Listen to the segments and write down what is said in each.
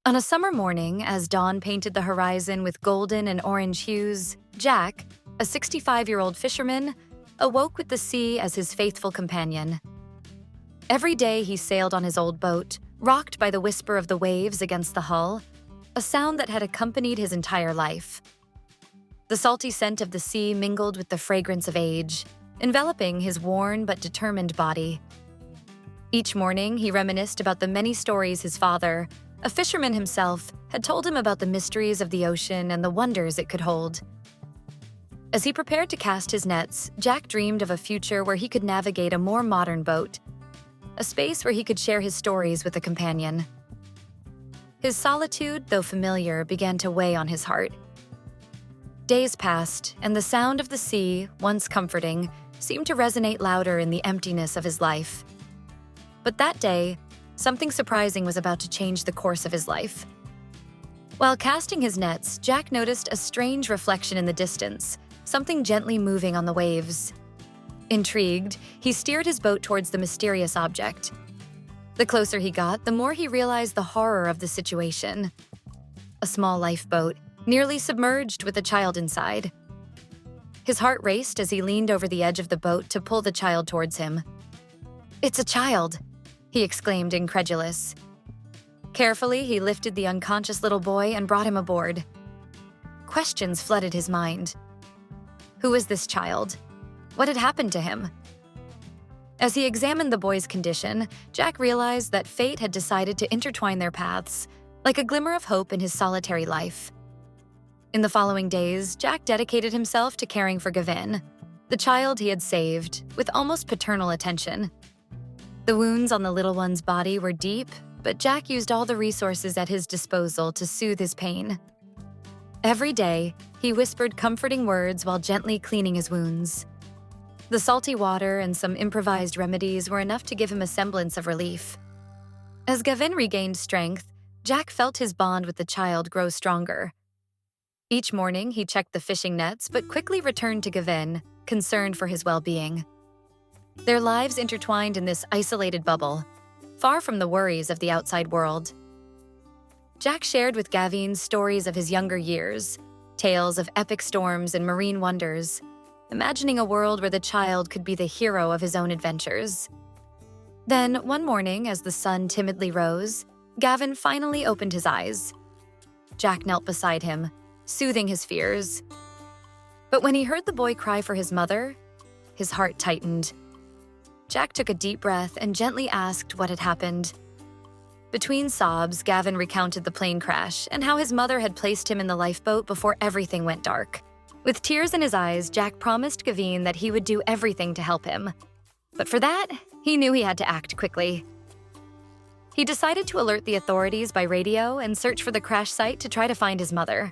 On a summer morning, as dawn painted the horizon with golden and orange hues, Jack, a 65-year-old fisherman, awoke with the sea as his faithful companion. Every day he sailed on his old boat, rocked by the whisper of the waves against the hull, a sound that had accompanied his entire life. The salty scent of the sea mingled with the fragrance of age, enveloping his worn but determined body. Each morning, he reminisced about the many stories his father, a fisherman himself, had told him about the mysteries of the ocean and the wonders it could hold. As he prepared to cast his nets, Jack dreamed of a future where he could navigate a more modern boat, a space where he could share his stories with a companion. His solitude, though familiar, began to weigh on his heart. Days passed, and the sound of the sea, once comforting, seemed to resonate louder in the emptiness of his life. But that day, something surprising was about to change the course of his life. While casting his nets, Jack noticed a strange reflection in the distance, something gently moving on the waves. Intrigued, he steered his boat towards the mysterious object. The closer he got, the more he realized the horror of the situation. A small lifeboat, nearly submerged with a child inside. His heart raced as he leaned over the edge of the boat to pull the child towards him. "It's a child!" he exclaimed, incredulous. Carefully, he lifted the unconscious little boy and brought him aboard. Questions flooded his mind. Who was this child? What had happened to him? As he examined the boy's condition, Jack realized that fate had decided to intertwine their paths, like a glimmer of hope in his solitary life. In the following days, Jack dedicated himself to caring for Gavin, the child he had saved, with almost paternal attention. The wounds on the little one's body were deep, but Jack used all the resources at his disposal to soothe his pain. Every day, he whispered comforting words while gently cleaning his wounds. The salty water and some improvised remedies were enough to give him a semblance of relief. As Gavin regained strength, Jack felt his bond with the child grow stronger. Each morning, he checked the fishing nets, but quickly returned to Gavin, concerned for his well-being. Their lives intertwined in this isolated bubble, far from the worries of the outside world. Jack shared with Gavin stories of his younger years, tales of epic storms and marine wonders, imagining a world where the child could be the hero of his own adventures. Then, one morning, as the sun timidly rose, Gavin finally opened his eyes. Jack knelt beside him, soothing his fears. But when he heard the boy cry for his mother, his heart tightened. Jack took a deep breath and gently asked what had happened. Between sobs, Gavin recounted the plane crash and how his mother had placed him in the lifeboat before everything went dark. With tears in his eyes, Jack promised Gavin that he would do everything to help him. But for that, he knew he had to act quickly. He decided to alert the authorities by radio and search for the crash site to try to find his mother.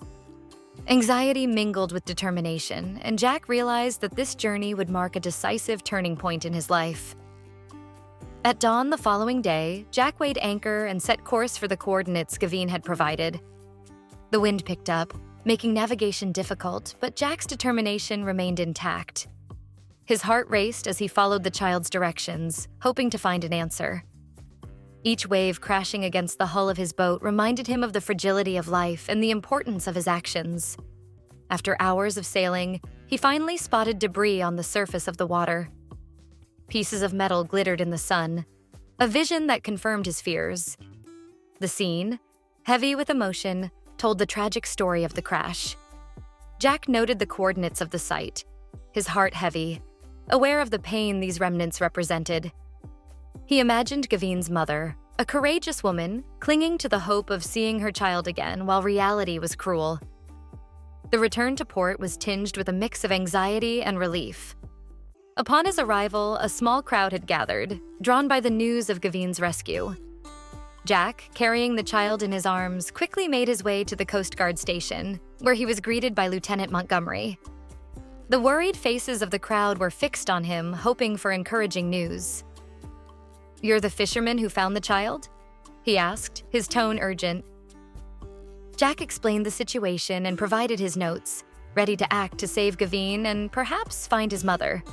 Anxiety mingled with determination, and Jack realized that this journey would mark a decisive turning point in his life. At dawn the following day, Jack weighed anchor and set course for the coordinates Gavin had provided. The wind picked up, making navigation difficult, but Jack's determination remained intact. His heart raced as he followed the child's directions, hoping to find an answer. Each wave crashing against the hull of his boat reminded him of the fragility of life and the importance of his actions. After hours of sailing, he finally spotted debris on the surface of the water. Pieces of metal glittered in the sun, a vision that confirmed his fears. The scene, heavy with emotion, told the tragic story of the crash. Jack noted the coordinates of the site, his heart heavy, aware of the pain these remnants represented. He imagined Gavin's mother, a courageous woman, clinging to the hope of seeing her child again while reality was cruel. The return to port was tinged with a mix of anxiety and relief. Upon his arrival, a small crowd had gathered, drawn by the news of Gavin's rescue. Jack, carrying the child in his arms, quickly made his way to the Coast Guard station, where he was greeted by Lieutenant Montgomery. The worried faces of the crowd were fixed on him, hoping for encouraging news. "You're the fisherman who found the child?" he asked, his tone urgent. Jack explained the situation and provided his notes, ready to act to save Gavin and perhaps find his mother.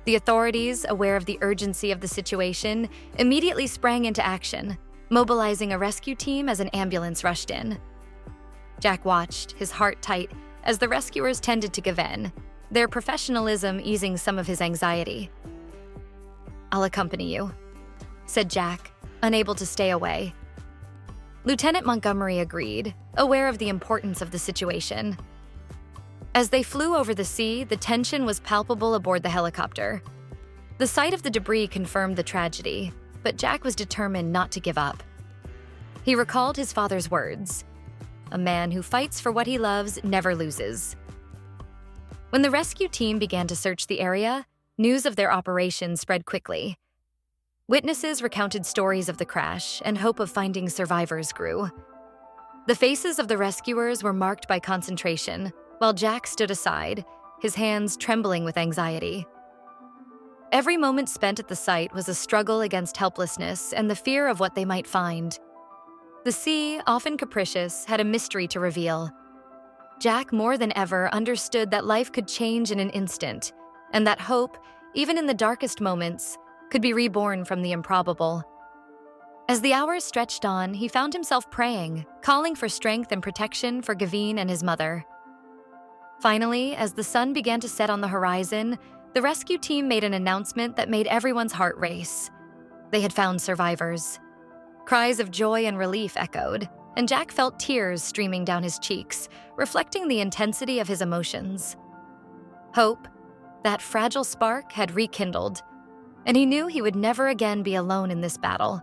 The authorities, aware of the urgency of the situation, immediately sprang into action. mobilizing a rescue team as an ambulance rushed in. Jack watched, his heart tight, as the rescuers tended to give in, their professionalism easing some of his anxiety. "I'll accompany you," said Jack, unable to stay away. Lieutenant Montgomery agreed, aware of the importance of the situation. As they flew over the sea, the tension was palpable aboard the helicopter. The sight of the debris confirmed the tragedy, but Jack was determined not to give up. He recalled his father's words, "A man who fights for what he loves never loses." When the rescue team began to search the area, news of their operation spread quickly. Witnesses recounted stories of the crash, and hope of finding survivors grew. The faces of the rescuers were marked by concentration, while Jack stood aside, his hands trembling with anxiety. Every moment spent at the site was a struggle against helplessness and the fear of what they might find. The sea, often capricious, had a mystery to reveal. Jack, more than ever, understood that life could change in an instant, and that hope, even in the darkest moments, could be reborn from the improbable. As the hours stretched on, he found himself praying, calling for strength and protection for Gavin and his mother. Finally, as the sun began to set on the horizon, the rescue team made an announcement that made everyone's heart race. They had found survivors. Cries of joy and relief echoed, and Jack felt tears streaming down his cheeks, reflecting the intensity of his emotions. Hope, that fragile spark, had rekindled, and he knew he would never again be alone in this battle.